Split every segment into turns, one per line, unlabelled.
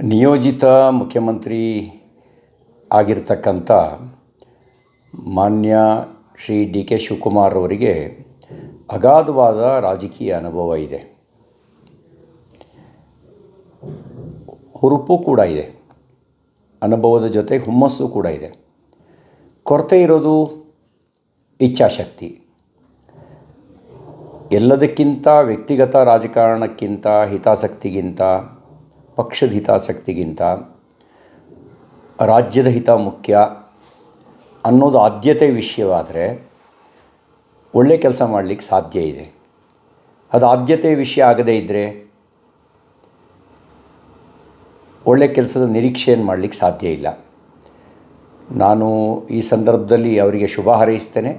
ನಿಯೋಜಿತ ಮುಖ್ಯಮಂತ್ರಿ ಆಗಿರ್ತಕ್ಕಂಥ ಮಾನ್ಯ ಶ್ರೀ ಡಿ ಕೆ ಶಿವಕುಮಾರ್ ಅವರಿಗೆ ಅಗಾಧವಾದ ರಾಜಕೀಯ ಅನುಭವ ಇದೆ, ಹುರುಪು ಕೂಡ ಇದೆ, ಅನುಭವದ ಜೊತೆ ಹುಮ್ಮಸ್ಸು ಕೂಡ ಇದೆ. ಕೊರತೆ ಇರೋದು ಇಚ್ಛಾಶಕ್ತಿ. ಎಲ್ಲದಕ್ಕಿಂತ ವ್ಯಕ್ತಿಗತ ರಾಜಕಾರಣಕ್ಕಿಂತ, ಹಿತಾಸಕ್ತಿಗಿಂತ, ಪಕ್ಷದ ಹಿತಾಸಕ್ತಿಗಿಂತ ರಾಜ್ಯದ ಹಿತ ಮುಖ್ಯ ಅನ್ನೋದು ಆದ್ಯತೆ ವಿಷಯವಾದರೆ ಒಳ್ಳೆ ಕೆಲಸ ಮಾಡಲಿಕ್ಕೆ ಸಾಧ್ಯ ಇದೆ. ಅದು ಆದ್ಯತೆ ವಿಷಯ ಆಗದೇ ಇದ್ದರೆ ಒಳ್ಳೆ ಕೆಲಸದ ನಿರೀಕ್ಷೆಯನ್ನು ಮಾಡಲಿಕ್ಕೆ ಸಾಧ್ಯ ಇಲ್ಲ. ನಾನು ಈ ಸಂದರ್ಭದಲ್ಲಿ ಅವರಿಗೆ ಶುಭ ಹಾರೈಸ್ತೇನೆ.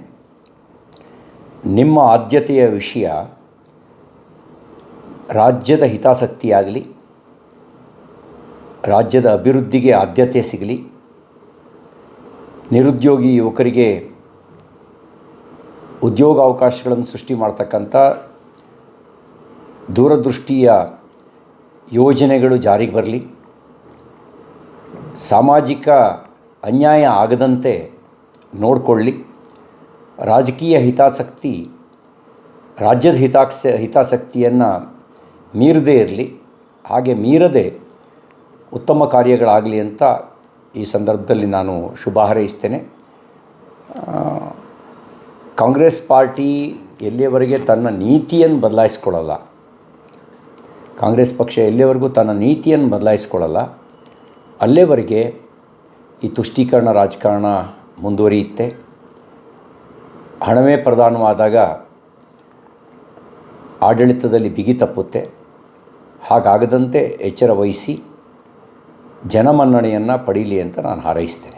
ನಿಮ್ಮ ಆದ್ಯತೆಯ ವಿಷಯ ರಾಜ್ಯದ ಹಿತಾಸಕ್ತಿಯಾಗಲಿ, ರಾಜ್ಯದ ಅಭಿವೃದ್ಧಿಗೆ ಆದ್ಯತೆ ಸಿಗಲಿ, ನಿರುದ್ಯೋಗಿ ಯುವಕರಿಗೆ ಉದ್ಯೋಗಾವಕಾಶಗಳನ್ನು ಸೃಷ್ಟಿ ಮಾಡ್ತಕ್ಕಂಥ ದೂರದೃಷ್ಟಿಯ ಯೋಜನೆಗಳು ಜಾರಿಗೆ ಬರಲಿ, ಸಾಮಾಜಿಕ ಅನ್ಯಾಯ ಆಗದಂತೆ ನೋಡಿಕೊಳ್ಳಿ, ರಾಜಕೀಯ ಹಿತಾಸಕ್ತಿ ರಾಜ್ಯದ ಹಿತಾಸಕ್ತಿಯನ್ನು ಮೀರದೇ ಇರಲಿ, ಹಾಗೆ ಮೀರದೆ ಉತ್ತಮ ಕಾರ್ಯಗಳಾಗಲಿ ಅಂತ ಈ ಸಂದರ್ಭದಲ್ಲಿ ನಾನು ಶುಭ ಹಾರೈಸ್ತೇನೆ. ಕಾಂಗ್ರೆಸ್ ಪಾರ್ಟಿ ಎಲ್ಲಿಯವರೆಗೆ ತನ್ನ ನೀತಿಯನ್ನು ಬದಲಾಯಿಸ್ಕೊಳ್ಳಲ್ಲ, ಕಾಂಗ್ರೆಸ್ ಪಕ್ಷ ಎಲ್ಲಿಯವರೆಗೂ ತನ್ನ ನೀತಿಯನ್ನು ಬದಲಾಯಿಸ್ಕೊಳ್ಳಲ್ಲ, ಅಲ್ಲಿವರೆಗೆ ಈ ತುಷ್ಟೀಕರಣ ರಾಜಕಾರಣ ಮುಂದುವರಿಯುತ್ತೆ. ಹಣವೇ ಪ್ರಧಾನವಾದಾಗ ಆಡಳಿತದಲ್ಲಿ ಬಿಗಿ ತಪ್ಪುತ್ತೆ. ಹಾಗಾಗದಂತೆ ಎಚ್ಚರ ವಹಿಸಿ ಜನಮನ್ನಣೆಯನ್ನು ಪಡೀಲಿ ಅಂತ ನಾನು ಹಾರೈಸ್ತೇನೆ.